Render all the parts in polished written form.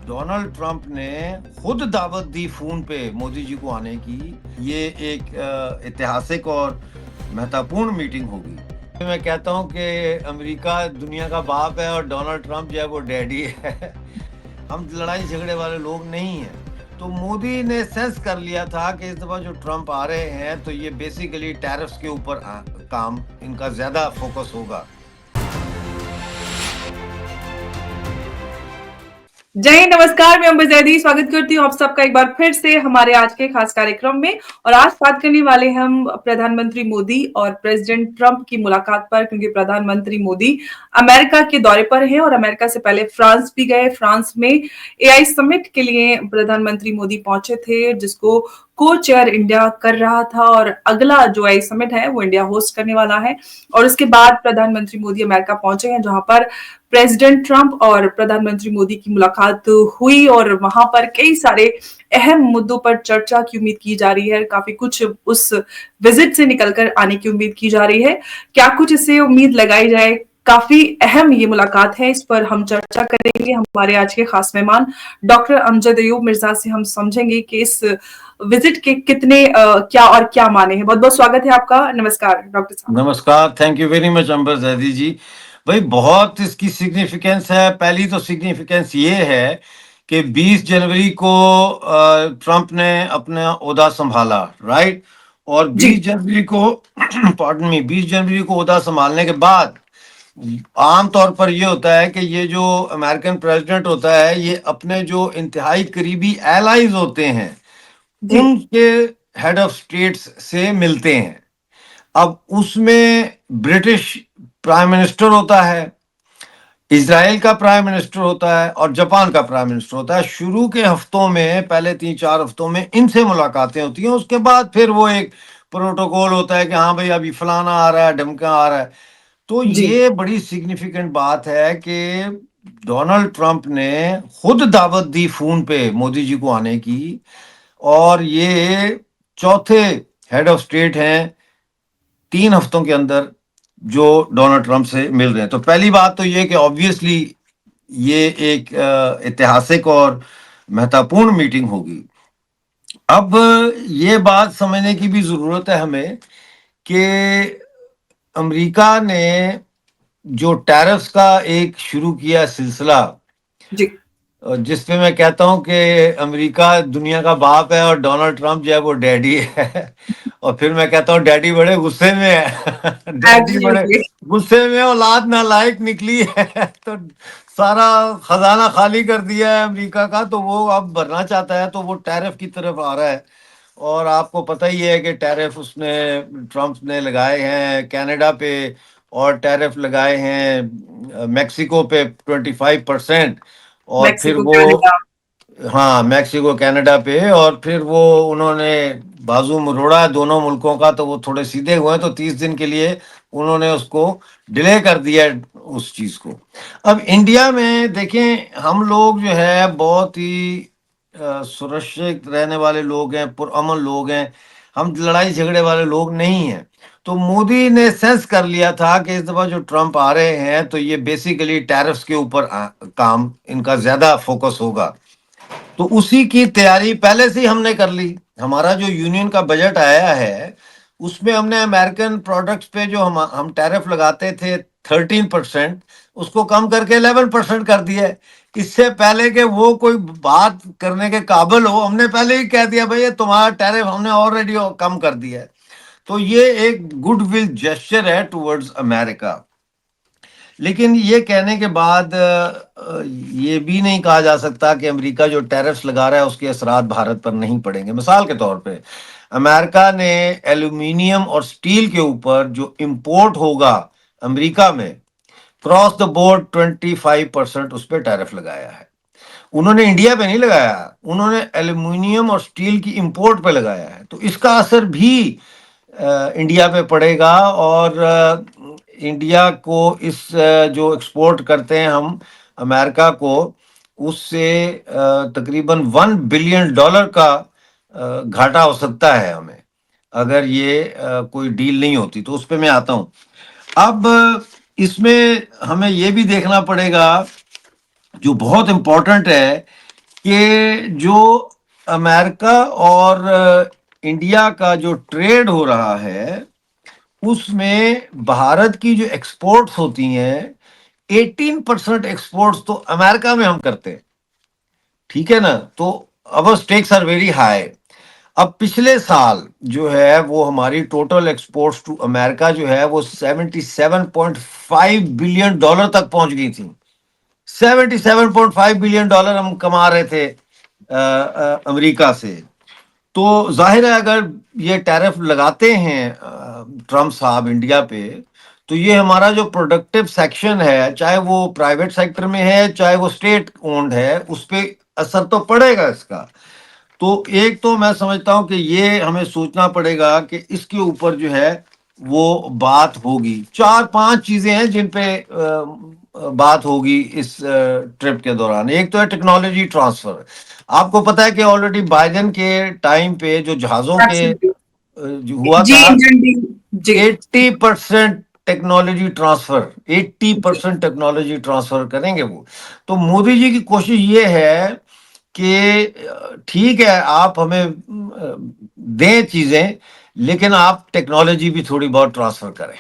Donald Trump ने खुद दावत दी फोन पे मोदी जी को आने की। ये एक ऐतिहासिक और महत्वपूर्ण मीटिंग होगी। मैं कहता हूँ कि अमेरिका दुनिया का बाप है और डोनाल्ड ट्रंप जो है वो डैडी है। हम लड़ाई झगड़े वाले लोग नहीं हैं। तो मोदी ने सेंस कर लिया था कि इस दफा जो ट्रंप आ रहे हैं तो ये बेसिकली टैरिफ्स के ऊपर काम इनका ज्यादा फोकस होगा। जय हिंद, नमस्कार। मैं अंबर जैदी स्वागत करती हूँ आप सबका एक बार फिर से हमारे आज के खास कार्यक्रम में। और आज बात करने वाले हैं हम प्रधानमंत्री मोदी और प्रेसिडेंट ट्रंप की मुलाकात पर, क्योंकि प्रधानमंत्री मोदी अमेरिका के दौरे पर हैं और अमेरिका से पहले फ्रांस भी गए। फ्रांस में एआई समिट के लिए प्रधानमंत्री मोदी पहुंचे थे, जिसको को चेयर इंडिया कर रहा था। और अगला जो एआई समिट है वो इंडिया होस्ट करने वाला है। और उसके बाद प्रधानमंत्री मोदी अमेरिका पहुंचे हैं, जहां पर प्रेसिडेंट ट्रंप और प्रधानमंत्री मोदी की मुलाकात हुई और वहां पर कई सारे अहम मुद्दों पर चर्चा की उम्मीद की जा रही है। काफी कुछ उस विजिट से निकलकर आने की उम्मीद की जा रही है। क्या कुछ इससे उम्मीद लगाई जाए? काफी अहम ये मुलाकात है, इस पर हम चर्चा करेंगे। हमारे आज के खास मेहमान डॉक्टर अमजद अयूब मिर्जा से हम समझेंगे कि इस विजिट के कितने क्या और क्या माने हैं। बहुत बहुत स्वागत है आपका। नमस्कार डॉक्टर साहब। नमस्कार, थैंक यू वेरी मच अंबर जैदी जी। भाई बहुत इसकी सिग्निफिकेंस है। पहली तो सिग्निफिकेंस ये है कि 20 जनवरी को ट्रंप ने अपना ओहदा संभाला, राइट। और जी 20 जनवरी को पार्डन मी 20 जनवरी को ओहदा संभालने के बाद आम तौर पर ये होता है कि ये जो अमेरिकन प्रेसिडेंट होता है ये अपने जो इंतहाई करीबी एलाइज होते हैं जी उनके हेड ऑफ स्टेट्स से मिलते हैं। अब उसमें ब्रिटिश प्राइम मिनिस्टर होता है, इजराइल का प्राइम मिनिस्टर होता है और जापान का प्राइम मिनिस्टर होता है। शुरू के हफ्तों में, पहले 3-4 हफ्तों में इनसे मुलाकातें होती हैं। उसके बाद फिर वो एक प्रोटोकॉल होता है कि हाँ भाई अभी फलाना आ रहा है, ढमका आ रहा है। तो जी ये बड़ी सिग्निफिकेंट बात है कि डोनाल्ड ट्रंप ने खुद दावत दी फोन पे मोदी जी को आने की। और ये चौथे हेड ऑफ स्टेट हैं 3 हफ्तों के अंदर जो डोनाल्ड ट्रंप से मिल रहे हैं। तो पहली बात तो ये कि ऑब्वियसली ये एक ऐतिहासिक और महत्वपूर्ण मीटिंग होगी। अब ये बात समझने की भी जरूरत है हमें कि अमेरिका ने जो टैरिफ्स का एक शुरू किया सिलसिला, जी जिस पे मैं कहता हूं कि अमेरिका दुनिया का बाप है और डोनाल्ड ट्रंप जो है वो डैडी है। और फिर मैं कहता हूँ डैडी बड़े गुस्से में है। डैडी बड़े एब्सोल्युटली। गुस्से में औलाद नालायक निकली है। तो सारा खजाना खाली कर दिया है अमेरिका का, तो वो अब भरना चाहता है, तो वो टैरिफ की तरफ आ रहा है। और आपको पता ही है कि टैरिफ उसने ट्रंप ने लगाए हैं कनाडा पे, और टैरिफ लगाए हैं मेक्सिको पे 25%। और फिर मेक्सिको, वो, कनाडा। हाँ, मेक्सिको कनाडा पे। और फिर वो उन्होंने बाजू मरोड़ा दोनों मुल्कों का, तो वो थोड़े सीधे हुए, तो 30 दिन के लिए उन्होंने उसको डिले कर दिया उस चीज को। अब इंडिया में देखें, हम लोग जो है बहुत ही सुरक्षित रहने वाले लोग हैं, पुरअमन लोग हैं। हम लड़ाई झगड़े वाले लोग नहीं हैं। तो मोदी ने सेंस कर लिया था कि इस दफा जो ट्रंप आ रहे हैं तो ये बेसिकली टैरिफ्स के ऊपर काम इनका ज्यादा फोकस होगा। तो उसी की तैयारी पहले से ही हमने कर ली। हमारा जो यूनियन का बजट आया है उसमें हमने अमेरिकन प्रोडक्ट्स पे जो हम टैरिफ लगाते थे 13%, उसको कम करके 11% कर दिया है। इससे पहले कि वो कोई बात करने के काबिल हो, हमने पहले ही कह दिया भाई ये तुम्हारा टैरिफ हमने ऑलरेडी कम कर दिया है। तो ये एक गुडविल जेस्चर है टुवर्ड्स अमेरिका। लेकिन ये कहने के बाद ये भी नहीं कहा जा सकता कि अमेरिका जो टैरिफ्स लगा रहा है उसके असरात भारत पर नहीं पड़ेंगे। मिसाल के तौर पे अमेरिका ने एल्यूमिनियम और स्टील के ऊपर जो इंपोर्ट होगा अमेरिका में, क्रॉस द बोर्ड 25% उस पर टैरिफ लगाया है। उन्होंने इंडिया पे नहीं लगाया, उन्होंने एल्यूमिनियम और स्टील की इंपोर्ट पे लगाया है। तो इसका असर भी इंडिया पे पड़ेगा। और इंडिया को इस जो एक्सपोर्ट करते हैं हम अमेरिका को, उससे तकरीबन $1 बिलियन का घाटा हो सकता है हमें, अगर ये कोई डील नहीं होती। तो उस पे मैं आता हूँ। अब इसमें हमें ये भी देखना पड़ेगा जो बहुत इंपॉर्टेंट है कि जो अमेरिका और इंडिया का जो ट्रेड हो रहा है उसमें भारत की जो एक्सपोर्ट्स होती हैं 18% एक्सपोर्ट्स तो अमेरिका में हम करते हैं, ठीक है ना। तो अवर स्टेक्स आर वेरी हाई। अब पिछले साल जो है वो हमारी टोटल एक्सपोर्ट्स टू अमेरिका जो है वो 77.5 बिलियन डॉलर तक पहुंच गई थी। 77.5 बिलियन डॉलर हम कमा रहे थे अमेरिका से। तो जाहिर है अगर ये टैरिफ लगाते हैं ट्रम्प साहब इंडिया पे, तो ये हमारा जो प्रोडक्टिव सेक्शन है, चाहे वो प्राइवेट सेक्टर में है चाहे वो स्टेट ओन्ड है, उस पे असर तो पड़ेगा इसका। तो एक तो मैं समझता हूं कि ये हमें सोचना पड़ेगा कि इसके ऊपर जो है वो बात होगी। चार पांच चीजें हैं जिन पे बात होगी इस ट्रिप के दौरान। एक तो है टेक्नोलॉजी ट्रांसफर। आपको पता है कि ऑलरेडी बाइडेन के टाइम पे जो जहाजों के एब्सोल्युटली। जो हुआ जी, था इंजन डील। जी, 80% technology transfer, eighty G. Percent technology transfer करेंगे वो। तो मोदी जी की कोशिश ये है कि ठीक है आप हमें दें चीजें, लेकिन आप टेक्नोलॉजी भी थोड़ी बहुत ट्रांसफर करें।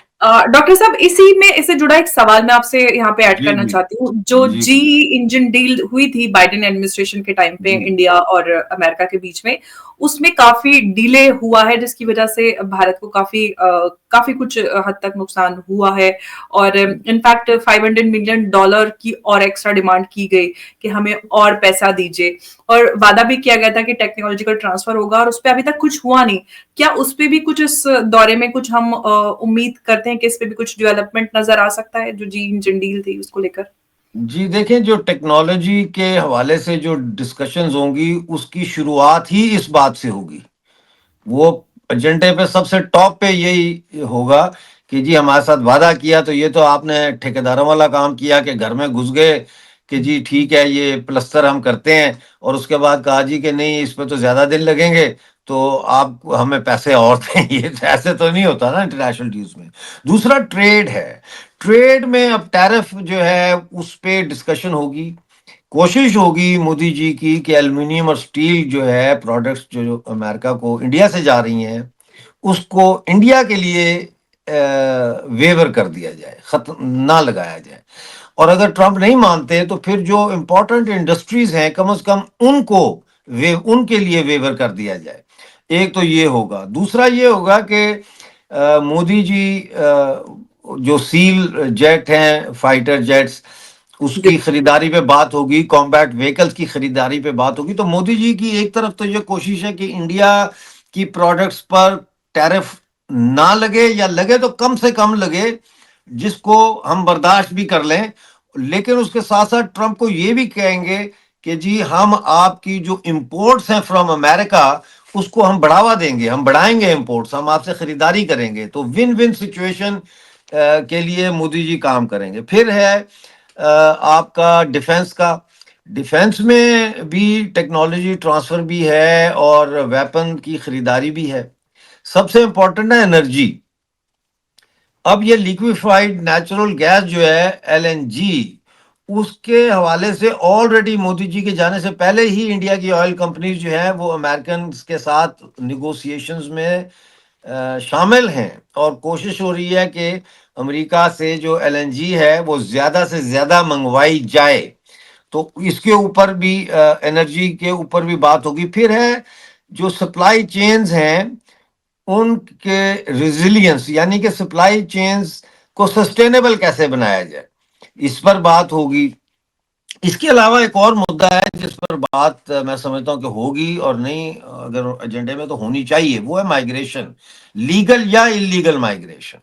डॉक्टर साहब, इसी में इससे जुड़ा एक सवाल मैं आपसे यहाँ पे ऐड जी करना जी चाहती हूँ। जो जी जी इंजन डील हुई थी बाइडेन एडमिनिस्ट्रेशन के टाइम पे जी इंडिया और अमेरिका के बीच में, उसमें काफी डिले हुआ है, जिसकी वजह से भारत को काफी कुछ हद तक नुकसान हुआ है। और इनफैक्ट $500 मिलियन की और एक्स्ट्रा डिमांड की गई कि हमें और पैसा दीजिए, और वादा भी किया गया था कि टेक्नोलॉजिकल ट्रांसफर होगा, और उस पर अभी तक कुछ हुआ नहीं। क्या उस पे भी कुछ इस दौरे में कुछ हम उम्मीद करते हैं कि इस पे भी कुछ डेवलपमेंट नजर आ सकता है, जो जी इंजन डील थी उसको लेकर? जी। देखें, जो टेक्नोलॉजी के हवाले से जो डिस्कशंस होंगी उसकी शुरुआत ही इस बात से होगी। वो एजेंडे पे सबसे टॉप पे यही होगा कि जी हमारे साथ वादा किया, तो ये तो आपने ठेकेदारों वाला काम किया कि घर में घुस गए कि जी ठीक है ये प्लस्तर हम करते हैं, और उसके बाद कहा जी कि नहीं इस पे तो ज्यादा दिन लगेंगे, तो आप हमें पैसे और दें। ये तो ऐसे तो नहीं होता ना इंटरनेशनल डील्स में। दूसरा ट्रेड है। ट्रेड में अब टैरिफ जो है उस पे डिस्कशन होगी। कोशिश होगी मोदी जी की कि एल्युमिनियम और स्टील जो है प्रोडक्ट्स जो अमेरिका को इंडिया से जा रही हैं उसको इंडिया के लिए वेवर कर दिया जाए, खत्म ना लगाया जाए। और अगर ट्रंप नहीं मानते तो फिर जो इंपॉर्टेंट इंडस्ट्रीज हैं कम से कम उनको वे उनके लिए वेवर कर दिया जाए। एक तो ये होगा। दूसरा ये होगा कि मोदी जी जो सील जेट हैं, फाइटर जेट्स, उसकी खरीदारी पे बात होगी, कॉम्बैट व्हीकल्स की खरीदारी पे बात होगी। तो मोदी जी की एक तरफ तो ये कोशिश है कि इंडिया की प्रोडक्ट्स पर टैरिफ ना लगे, या लगे तो कम से कम लगे जिसको हम बर्दाश्त भी कर लें। लेकिन उसके साथ साथ ट्रंप को ये भी कहेंगे कि जी हम आपकी जो इंपोर्ट्स हैं फ्रॉम अमेरिका उसको हम बढ़ावा देंगे, हम बढ़ाएंगे इंपोर्ट्स, हम आपसे खरीदारी करेंगे। तो विन विन सिचुएशन के लिए मोदी जी काम करेंगे। फिर है आपका डिफेंस का। डिफेंस में भी टेक्नोलॉजी ट्रांसफर भी है और वेपन की खरीदारी भी है। सबसे इंपॉर्टेंट है एनर्जी। अब ये लिक्विफाइड नेचुरल गैस जो है एलएनजी, उसके हवाले से ऑलरेडी मोदी जी के जाने से पहले ही इंडिया की ऑयल कंपनीज जो है वो अमेरिकन के साथ निगोशिएशंस में शामिल हैं, और कोशिश हो रही है कि अमेरिका से जो एलएनजी है वो ज्यादा से ज्यादा मंगवाई जाए। तो इसके ऊपर भी एनर्जी के ऊपर भी बात होगी। फिर है जो सप्लाई चेन्स हैं उनके रिजिलियंस, यानी कि सप्लाई चेन्स को सस्टेनेबल कैसे बनाया जाए, इस पर बात होगी। इसके अलावा एक और मुद्दा है जिस पर बात मैं समझता हूं कि होगी, और नहीं अगर एजेंडे में तो होनी चाहिए, वो है माइग्रेशन, लीगल या इलीगल माइग्रेशन।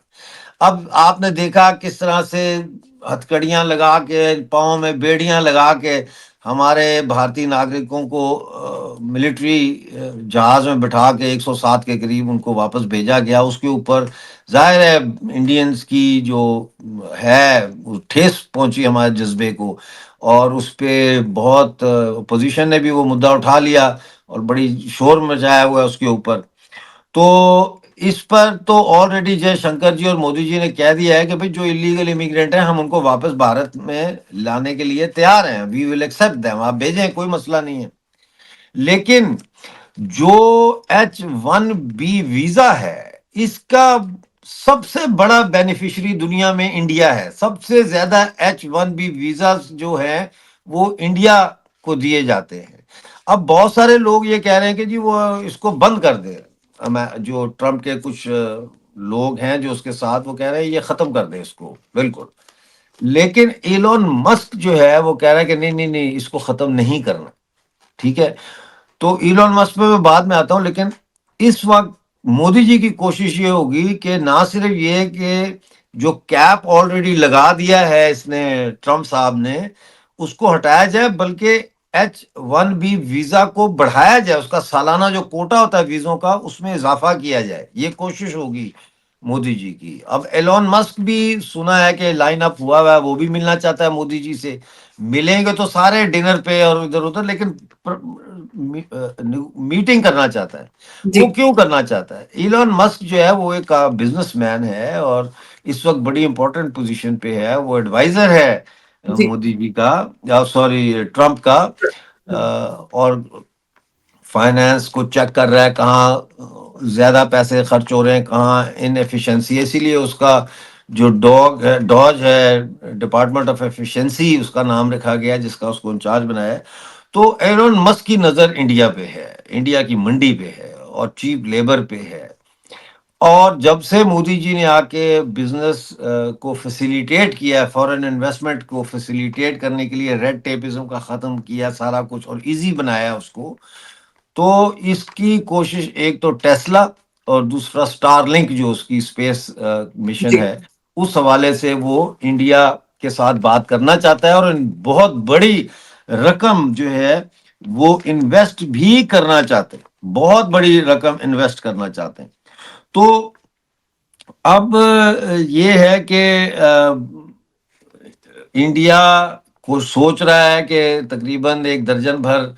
अब आपने देखा किस तरह से हथकड़ियां लगा के, पाँव में बेड़ियां लगा के हमारे भारतीय नागरिकों को मिलिट्री जहाज में बिठा के 107 के करीब उनको वापस भेजा गया। उसके ऊपर जाहिर है इंडियंस की जो है वो ठेस पहुंची हमारे जज्बे को, और उस पे बहुत अपोजिशन ने भी वो मुद्दा उठा लिया और बड़ी शोर मचाया हुआ है उसके ऊपर। तो इस पर तो ऑलरेडी जयशंकर जी और मोदी जी ने कह दिया है कि भाई जो इलीगल इमिग्रेंट हैं हम उनको वापस भारत में लाने के लिए तैयार हैं, वी विल एक्सेप्ट देम, आप भेजें, कोई मसला नहीं है। लेकिन जो H1B वीजा है, इसका सबसे बड़ा बेनिफिशियरी दुनिया में इंडिया है। सबसे ज्यादा H1B वीजा जो है वो इंडिया को दिए जाते हैं। अब बहुत सारे लोग ये कह रहे हैं कि जी वो इसको बंद कर दे, जो ट्रम्प के कुछ लोग हैं जो उसके साथ, वो कह रहे हैं ये खत्म कर दे इसको बिल्कुल। लेकिन एलोन मस्क जो है वो कह रहा है कि नहीं नहीं नहीं, इसको खत्म नहीं करना। ठीक है, तो इलॉन मस्क पे मैं बाद में आता हूं, लेकिन इस वक्त मोदी जी की कोशिश ये होगी कि ना सिर्फ ये कि जो कैप ऑलरेडी लगा दिया है इसने, ट्रम्प साहब ने, उसको हटाया जाए, बल्कि H1B वीजा को बढ़ाया जाए, उसका सालाना जो कोटा होता है वीजों का उसमें इजाफा किया जाए, ये कोशिश होगी मोदी जी की। अब एलोन मस्क भी सुना है कि लाइन अप हुआ है, वो भी मिलना चाहता है मोदी जी से। मिलेंगे तो सारे डिनर पे और इधर उधर, लेकिन मीटिंग करना चाहता है। जी वो क्यों करना चाहता है? इलॉन मस्क जो है वो एक बिजनेसमैन है और इस वक्त बड़ी इंपॉर्टेंट पोजीशन पे है, वो एडवाइजर है जी मोदी जी का, सॉरी ट्रम्प का। और फाइनेंस को चेक कर रहा है, कहाँ ज्यादा पैसे खर्च हो रहे हैं, कहाँ इनएफिशिएंसी है। इसीलिए उसका जो डॉज है, डिपार्टमेंट ऑफ एफिशिएंसी उसका नाम रखा गया है, जिसका उसको इंचार्ज बनाया है। तो एलोन मस्क की नजर इंडिया पे है, इंडिया की मंडी पे है और चीप लेबर पे है। और जब से मोदी जी ने आके बिजनेस को फैसिलिटेट किया, फॉरेन इन्वेस्टमेंट को फैसिलिटेट करने के लिए रेड टेपिज्म का खत्म किया सारा कुछ और इजी बनाया उसको, तो इसकी कोशिश, एक तो टेस्ला और दूसरा स्टारलिंक जो उसकी स्पेस मिशन जी है, उस हवाले से वो इंडिया के साथ बात करना चाहता है और बहुत बड़ी रकम जो है वो इन्वेस्ट भी करना चाहते हैं, बहुत बड़ी रकम इन्वेस्ट करना चाहते हैं। तो अब ये है कि इंडिया को सोच रहा है कि तकरीबन एक दर्जन भर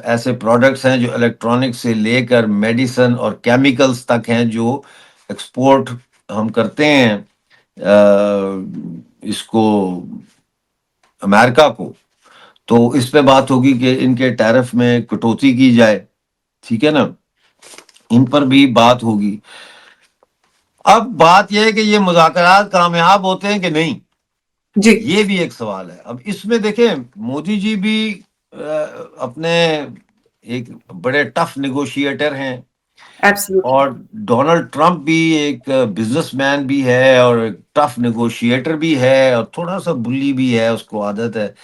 ऐसे प्रोडक्ट्स हैं जो इलेक्ट्रॉनिक्स से लेकर मेडिसिन और केमिकल्स तक हैं, जो एक्सपोर्ट हम करते हैं इसको, अमेरिका को। तो इस पे बात होगी कि इनके टैरिफ में कटौती की जाए, ठीक है ना, इन पर भी बात होगी। अब बात यह है कि ये मुज़ाकरात कामयाब होते हैं कि नहीं, जी ये भी एक सवाल है। अब इसमें देखें, मोदी जी भी अपने एक बड़े टफ नेगोशिएटर हैं एब्सोल्युटली और डोनाल्ड ट्रंप भी एक बिजनेसमैन भी है और एक टफ नेगोशिएटर भी है और थोड़ा सा बुल्ली भी है, उसको आदत है।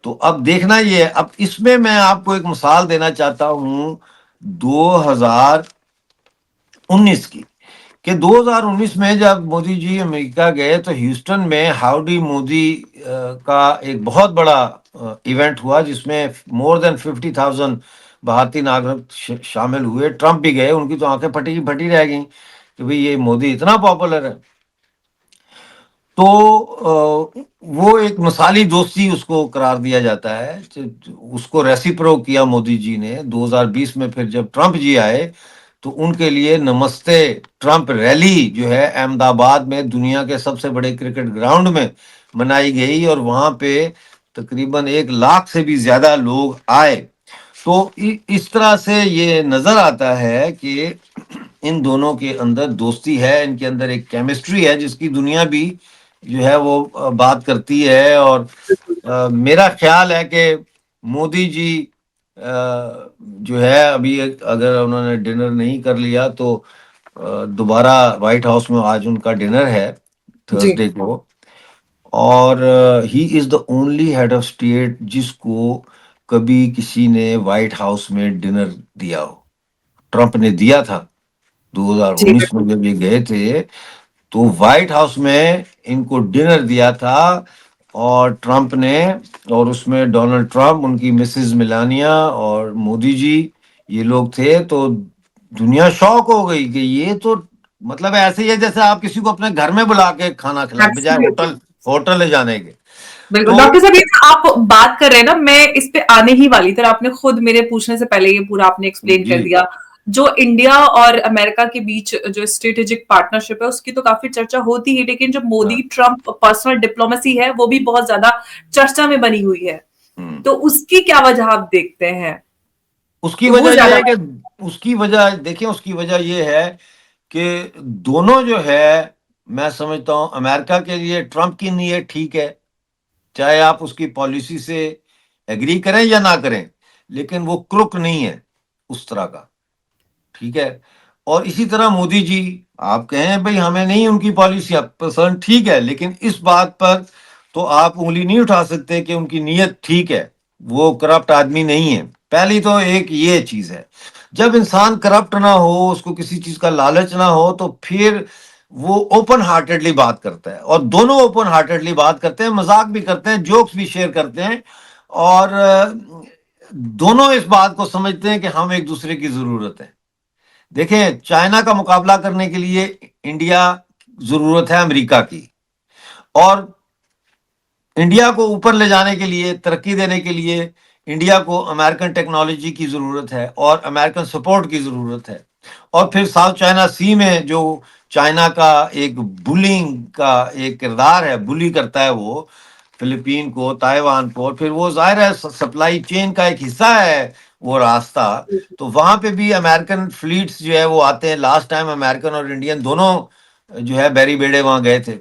तो अब देखना ये है, अब इसमें मैं आपको एक मिसाल देना चाहता हूं 2019 की, कि 2019 में जब मोदी जी अमेरिका गए तो ह्यूस्टन में हाउडी मोदी का एक बहुत बड़ा इवेंट हुआ, जिसमें मोर देन 50,000 भारतीय नागरिक शामिल हुए। ट्रंप भी गए, उनकी तो आंखें फटी की फटी रह गई कि भाई ये मोदी इतना पॉपुलर है। तो वो एक मिसाली दोस्ती उसको करार दिया जाता है, उसको रेसिप्रोक किया मोदी जी ने 2020 में। फिर जब ट्रंप जी आए तो उनके लिए नमस्ते ट्रंप रैली जो है अहमदाबाद में दुनिया के सबसे बड़े क्रिकेट ग्राउंड में मनाई गई और वहां पे तकरीबन 1 लाख से भी ज्यादा लोग आए। तो इस तरह से ये नजर आता है कि इन दोनों के अंदर दोस्ती है, इनके अंदर एक केमिस्ट्री है जिसकी दुनिया भी जो है वो बात करती है। और मेरा ख्याल है कि मोदी जी जो है अभी अगर उन्होंने डिनर नहीं कर लिया तो दोबारा व्हाइट हाउस में आज उनका डिनर है, जी थर्सडे को। और he is the only head of state जिसको कभी किसी ने व्हाइट हाउस में डिनर दिया हो। ट्रंप ने दिया था जी 2019 में जब ये गए थे, तो व्हाइट हाउस में इनको डिनर दिया था और ट्रंप ने। और उसमें डोनाल्ड ट्रंप, उनकी मिसेस मिलानिया और मोदी जी, ये लोग थे। तो दुनिया शॉक हो गई कि ये तो मतलब ऐसे ही है जैसे आप किसी को अपने घर में बुला के खाना खिलाएं बजाय एब्सोल्युटली होटल होटल ले जाने के। बिल्कुल। तो डॉक्टर साहब, ये जो आप बात कर रहे हैं ना, मैं इस पे आने ही वाली थी और आपने खुद मेरे पूछने से पहले ये पूरा आपने एक्सप्लेन जी कर दिया। जो इंडिया और अमेरिका के बीच जो स्ट्रेटेजिक पार्टनरशिप है उसकी तो काफी चर्चा होती है, लेकिन जो मोदी हाँ। ट्रम्प पर्सनल डिप्लोमेसी है वो भी बहुत ज्यादा चर्चा में बनी हुई है। हम्म। तो उसकी क्या वजह आप देखते हैं उसकी कि वो वजह यह ज्यादा? है कि उसकी वजह देखिए, उसकी वजह यह है कि दोनों जो है, मैं समझता हूं अमेरिका के लिए ट्रंप की नीयत ठीक है, चाहे आप उसकी पॉलिसी से एग्री करें या ना करें, लेकिन वो क्रुक नहीं है उस तरह का, ठीक है। और इसी तरह मोदी जी, आप कहें भाई हमें नहीं उनकी पॉलिसी आप पसंद, ठीक है, लेकिन इस बात पर तो आप उंगली नहीं उठा सकते कि उनकी नीयत ठीक है, वो करप्ट आदमी नहीं है। पहली तो एक ये चीज है, जब इंसान करप्ट ना हो, उसको किसी चीज का लालच ना हो, तो फिर वो ओपन हार्टेडली बात करता है, और दोनों ओपन हार्टेडली बात करते हैं, मजाक भी करते हैं, जोक्स भी शेयर करते हैं, और दोनों इस बात को समझते हैं कि हम एक दूसरे की जरूरत है। देखें, चाइना का मुकाबला करने के लिए इंडिया जरूरत है अमेरिका की, और इंडिया को ऊपर ले जाने के लिए, तरक्की देने के लिए इंडिया को अमेरिकन टेक्नोलॉजी की जरूरत है और अमेरिकन सपोर्ट की जरूरत है। और फिर साउथ चाइना सी में जो चाइना का एक बुलिंग का एक किरदार है, बुली करता है वो फिलीपीन को, ताइवान को, और फिर वो जाहिर है सप्लाई चेन का एक हिस्सा है वो रास्ता। तो वहां पे भी अमेरिकन फ्लीट्स जो है वो आते हैं। लास्ट टाइम अमेरिकन और इंडियन दोनों जो है बैरी बेड़े वहां गए थे।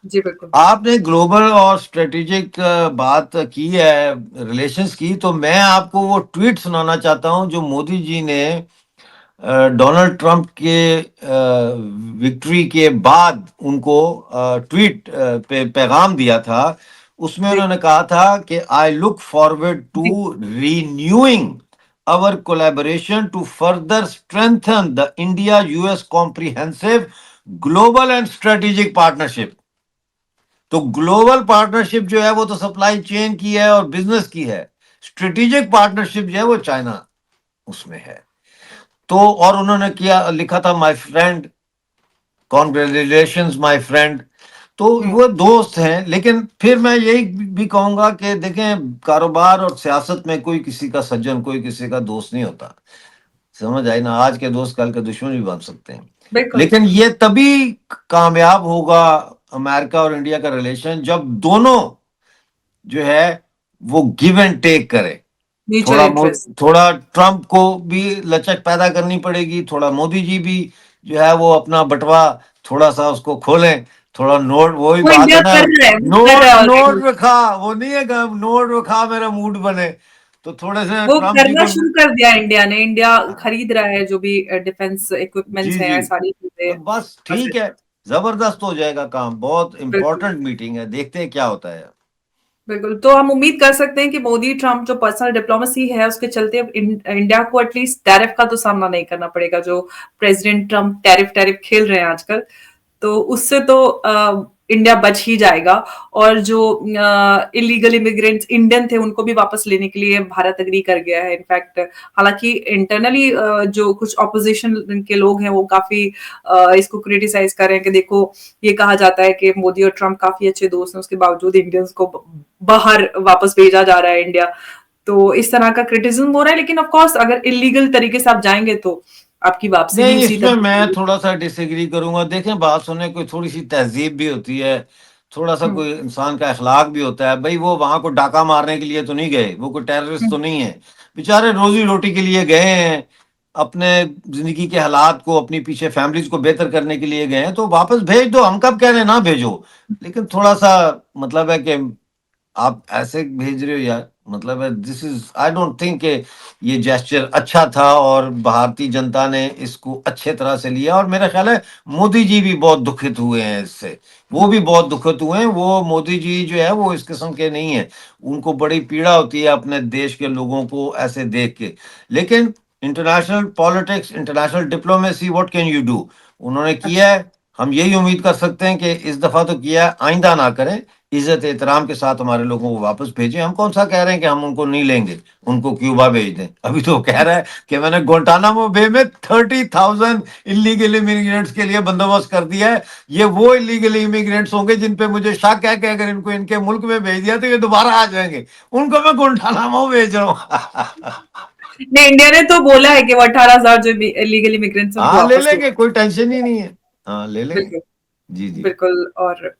जी बिल्कुल। आपने ग्लोबल और स्ट्रेटेजिक बात की है, रिलेशंस की, तो मैं आपको वो ट्वीट सुनाना चाहता हूं जो मोदी जी ने डोनाल्ड ट्रंप के विक्ट्री के बाद उनको ट्वीट पे पैगाम दिया था। उसमें जी उन्होंने कहा था कि I look forward to G renewing our collaboration to further strengthen the India US comprehensive global and strategic partnership। तो ग्लोबल पार्टनरशिप जो है वो तो सप्लाई चेन की है और बिजनेस की है, स्ट्रेटेजिक पार्टनरशिप जो है वो चाइना उसमें है। तो और उन्होंने किया, लिखा था my friend, congratulations my friend. तो हम्म वो दोस्त हैं, लेकिन फिर मैं यही भी कहूंगा कि देखें, कारोबार और सियासत में कोई किसी का सज्जन, कोई किसी का दोस्त नहीं होता। समझ आई ना, आज के दोस्त कल के दुश्मन भी बन सकते हैं। बिल्कुल। लेकिन ये तभी कामयाब होगा अमेरिका और इंडिया का रिलेशन जब दोनों जो है वो गिव एंड टेक करे। म्यूचुअल थोड़ा इंटरेस्ट। थोड़ा ट्रंप को भी लचक पैदा करनी पड़ेगी, थोड़ा मोदी जी भी जो है वो अपना बटवा थोड़ा सा उसको खोलें। थोड़ा नोट, वही वो बात इंडिया है ना, कर रहा है, वो कर रहा नोट है नोट ऑलरेडी। रखा, वो नहीं है कि नोट रखा मेरा मूड बने। तो थोड़े से वो ट्रंप जी करना को, शुरू कर दिया इंडिया ने। इंडिया खरीद रहा है जो भी डिफेंस जी इक्विपमेंट्स जी, हैं, सारी तो चीजें। बस अच्छा, ठीक है, जबरदस्त हो जाएगा काम। बहुत बिल्कुल। इंपॉर्टेंट मीटिंग है, देखते हैं क्या होता है। बिल्कुल, तो हम उम्मीद कर सकते हैं कि मोदी ट्रम्प जो पर्सनल डिप्लोमेसी है उसके चलते अब इंडिया को एटलीस्ट टैरिफ का तो सामना नहीं करना पड़ेगा, जो प्रेसिडेंट ट्रम्प टैरिफ टैरिफ खेल रहे हैं आजकल। तो उससे तो इंडिया बच ही जाएगा। और जो इलीगल इमिग्रेंट्स इंडियन थे उनको भी वापस लेने के लिए भारत अग्री कर गया है। इनफैक्ट हालांकि इंटरनली जो कुछ ऑपोजिशन के लोग हैं वो काफी इसको क्रिटिसाइज कर रहे हैं कि देखो, ये कहा जाता है कि मोदी और ट्रम्प काफी अच्छे दोस्त हैं, उसके बावजूद इंडियंस को बाहर वापस भेजा जा रहा है इंडिया। तो इस तरह का क्रिटिसिज्म हो रहा है, लेकिन ऑफ कोर्स अगर इलीगल तरीके से आप जाएंगे तो आपकी वापसी भी नहीं, उसी इसमें मैं तरह। थोड़ा सा डिसएग्री करूंगा। देखें, बात सुनने कोई थोड़ी सी तहजीब भी होती है, थोड़ा सा हम्म कोई इंसान का अखलाक भी होता है। भाई वो वहां को डाका मारने के लिए तो नहीं गए, वो कोई टेररिस्ट हम्म तो नहीं है, बेचारे रोजी रोटी के लिए गए हैं, अपने जिंदगी के हालात को, अपनी पीछे फैमिलीज को बेहतर करने के लिए गए हैं, तो वापस भेज दो, हम कब कह रहे हैं ना भेजो। लेकिन थोड़ा सा मतलब है कि आप ऐसे भेज रहे हो यार, मतलब है this is, I don't think ये जेस्चर अच्छा था, और भारतीय जनता ने इसको अच्छे तरह से लिया, और मेरा ख्याल है मोदी जी भी बहुत दुखित हुए हैं इससे। वो भी बहुत दुखित हुए हैं। वो मोदी जी जो है वो इस किस्म के नहीं है, उनको बड़ी पीड़ा होती है अपने देश के लोगों को ऐसे देख के। लेकिन international politics, international diplomacy, what can you do, उन्होंने किया अच्छा। है। हम यही उम्मीद कर सकते हैं कि इस दफा तो किया है, आइंदा ना करें। इज्जत एहतराम के साथ हमारे लोगों को वापस भेजें। हम कौन सा कह रहे हैं कि हम उनको नहीं लेंगे, उनको क्यूबा भेज दें। अभी तो कह रहा है कि मैंने गुंटानामो बे में 30,000 इलीगल इमिग्रेंट्स के लिए बंदोबस्त कर दिया है। ये वो इलीगल इमिग्रेंट्स होंगे जिन पे मुझे शक है कि अगर इनको इनके मुल्क में भेज दिया तो ये दोबारा आ जाएंगे। उनको मैं गुंटानामो भेज रहा हूँ। नहीं, इंडिया ने तो बोला है कि वो 18,000 जो इलीगल इमिग्रेंट्स उनको हाँ ले वापस ले। लेंगे, कोई टेंशन ही नहीं है। हाँ ले लेंगे। बिल्कुल, जी जी। बिल्कुल। और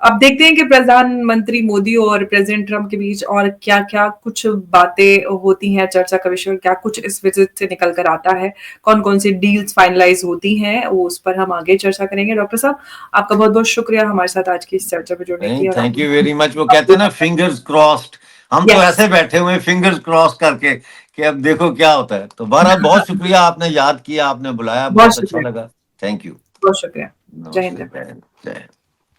अब देखते हैं कि प्रधानमंत्री मोदी और प्रेसिडेंट ट्रम्प के बीच और क्या-क्या कुछ बातें होती हैं, चर्चा का विषय क्या कुछ इस विजिट से निकल कर आता है, कौन-कौन सी डील्स फाइनलाइज़ होती हैं, वो उस पर हम आगे चर्चा करेंगे। डॉक्टर साहब, आपका बहुत-बहुत शुक्रिया हमारे साथ आज की इस चर्चा में जुड़ने नहीं की और थैंक आपने यू वेरी मच। वो कहते हैं ना अपडेट फिंगर्स क्रॉस्ड, हम तो यस, ऐसे बैठे हुए हैं फिंगर्स क्रॉस करके कि अब देखो क्या होता है। तो बहरहाल बहुत शुक्रिया, आपने याद किया, आपने बुलाया, बहुत बहुत अच्छा शुक्रिया, लगा। Thank you. बहुत शुक्रिया। जय नमस्ते, हिंद। जय हिंद, जय हिंद।